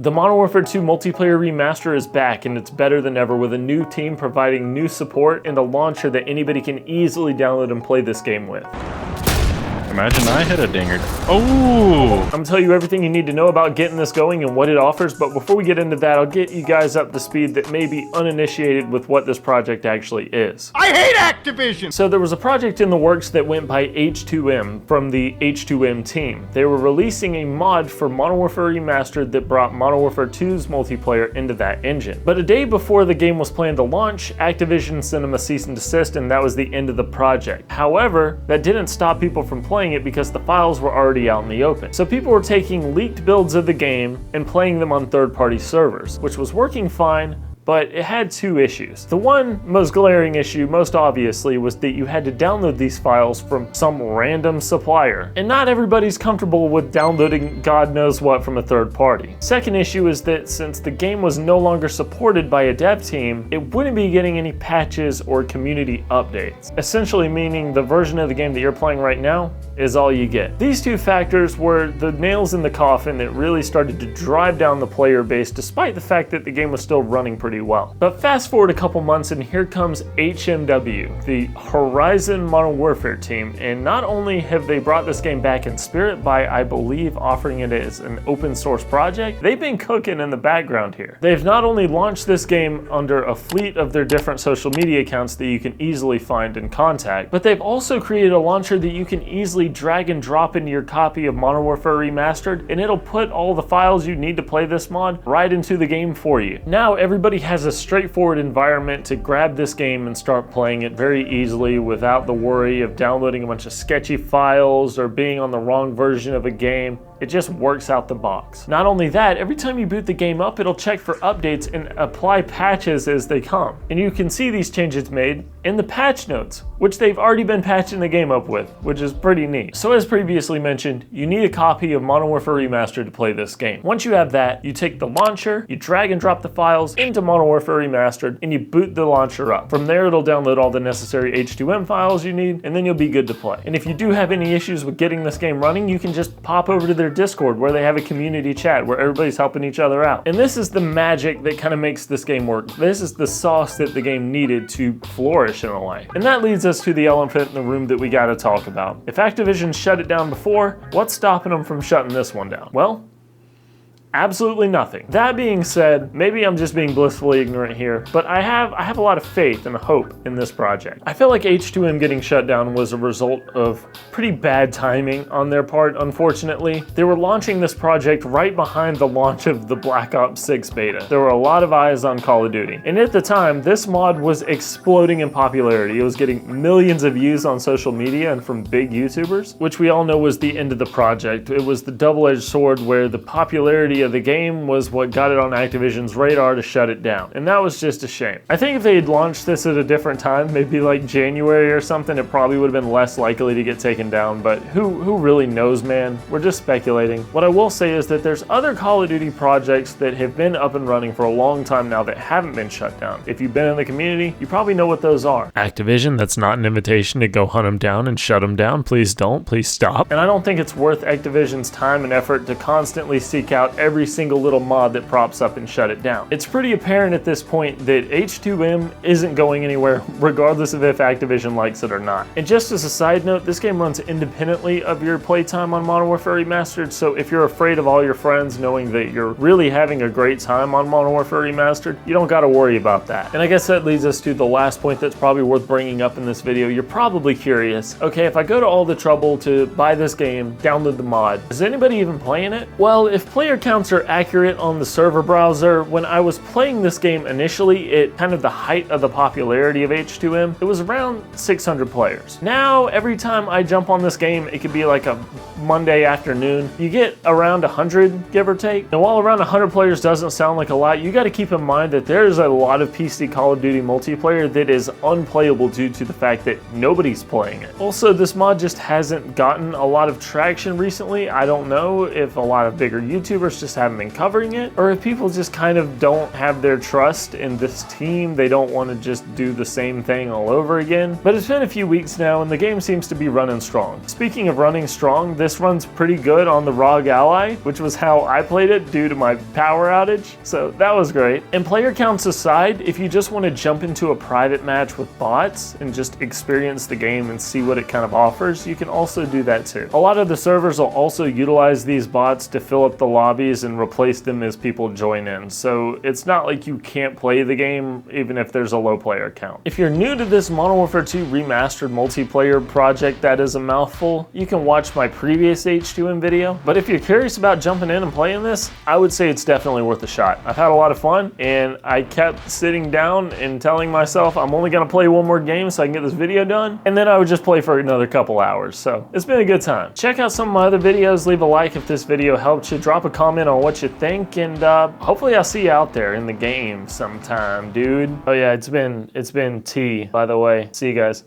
The Modern Warfare 2 multiplayer remaster is back, and it's better than ever with a new team providing new support and a launcher that anybody can easily download and play this game with. Imagine I hit a dinger. Oh! I'm gonna tell you everything you need to know about getting this going and what it offers, but before we get into that, I'll get you guys up to speed that may be uninitiated with what this project actually is. I hate Activision! So there was a project in the works that went by H2M from the H2M team. They were releasing a mod for Modern Warfare Remastered that brought Modern Warfare 2's multiplayer into that engine. But a day before the game was planned to launch, Activision sent them a cease and desist, and that was the end of the project. However, that didn't stop people from playing it because the files were already out in the open. So people were taking leaked builds of the game and playing them on third-party servers, which was working fine, but it had two issues. The one most glaring issue, most obviously, was that you had to download these files from some random supplier. And not everybody's comfortable with downloading God knows what from a third party. Second issue is that since the game was no longer supported by a dev team, it wouldn't be getting any patches or community updates. Essentially meaning the version of the game that you're playing right now is all you get. These two factors were the nails in the coffin that really started to drive down the player base, despite the fact that the game was still running pretty well. But fast forward a couple months and here comes HMW, the Horizon Modern Warfare team, and not only have they brought this game back in spirit by, I believe, offering it as an open source project, they've been cooking in the background here. They've not only launched this game under a fleet of their different social media accounts that you can easily find and contact, but they've also created a launcher that you can easily drag and drop into your copy of Modern Warfare Remastered, and it'll put all the files you need to play this mod right into the game for you. Now everybody has a straightforward environment to grab this game and start playing it very easily without the worry of downloading a bunch of sketchy files or being on the wrong version of a game. It just works out the box. Not only that, every time you boot the game up, it'll check for updates and apply patches as they come. And you can see these changes made in the patch notes, which they've already been patching the game up with, which is pretty neat. So as previously mentioned, you need a copy of Modern Warfare Remastered to play this game. Once you have that, you take the launcher, you drag and drop the files into Modern Warfare Remastered, and you boot the launcher up. From there, it'll download all the necessary H2M files you need, and then you'll be good to play. And if you do have any issues with getting this game running, you can just pop over to their Discord where they have a community chat where everybody's helping each other out. And this is the magic that kind of makes this game work. This is the sauce that the game needed to flourish in a way. And that leads us to the elephant in the room that we gotta talk about. If Activision shut it down before, what's stopping them from shutting this one down? Well, absolutely nothing. That being said, maybe I'm just being blissfully ignorant here, but I have a lot of faith and hope in this project. I feel like H2M getting shut down was a result of pretty bad timing on their part, unfortunately. They were launching this project right behind the launch of the Black Ops 6 beta. There were a lot of eyes on Call of Duty. And at the time, this mod was exploding in popularity. It was getting millions of views on social media and from big YouTubers, which we all know was the end of the project. It was the double-edged sword where the popularity of the game was what got it on Activision's radar to shut it down. And that was just a shame. I think if they had launched this at a different time, maybe like January or something, it probably would have been less likely to get taken down, but who really knows, man? We're just speculating. What I will say is that there's other Call of Duty projects that have been up and running for a long time now that haven't been shut down. If you've been in the community, you probably know what those are. Activision, that's not an invitation to go hunt them down and shut them down. Please don't. Please stop. And I don't think it's worth Activision's time and effort to constantly seek out every single little mod that props up and shut it down. It's pretty apparent at this point that H2M isn't going anywhere regardless of if Activision likes it or not. And just as a side note, this game runs independently of your playtime on Modern Warfare Remastered, so if you're afraid of all your friends knowing that you're really having a great time on Modern Warfare Remastered, you don't gotta worry about that. And I guess that leads us to the last point that's probably worth bringing up in this video. You're probably curious, okay, if I go to all the trouble to buy this game, download the mod, is anybody even playing it? Well, if player counts are accurate on the server browser, when I was playing this game initially, at kind of the height of the popularity of H2M, it was around 600 players. Now, every time I jump on this game, it could be like a Monday afternoon, you get around 100, give or take. And while around 100 players doesn't sound like a lot, you gotta keep in mind that there's a lot of PC Call of Duty multiplayer that is unplayable due to the fact that nobody's playing it. Also, this mod just hasn't gotten a lot of traction recently. I don't know if a lot of bigger YouTubers just just haven't been covering it, or if people just kind of don't have their trust in this team, they don't want to just do the same thing all over again. But it's been a few weeks now and the game seems to be running strong. Speaking of running strong, this runs pretty good on the ROG Ally, which was how I played it due to my power outage, so that was great. And player counts aside, if you just want to jump into a private match with bots and just experience the game and see what it kind of offers, you can also do that too. A lot of the servers will also utilize these bots to fill up the lobbies and replace them as people join in, so it's not like you can't play the game even if there's a low player count. If you're new to this Modern Warfare 2 Remastered multiplayer project that is a mouthful, you can watch my previous H2M video, but if you're curious about jumping in and playing this, I would say it's definitely worth a shot. I've had a lot of fun, and I kept sitting down and telling myself I'm only gonna play one more game so I can get this video done, and then I would just play for another couple hours, so it's been a good time. Check out some of my other videos, leave a like if this video helped you, drop a comment on what you think, and hopefully I'll see you out there in the game sometime, dude. Oh yeah, it's been T, by the way. See you guys.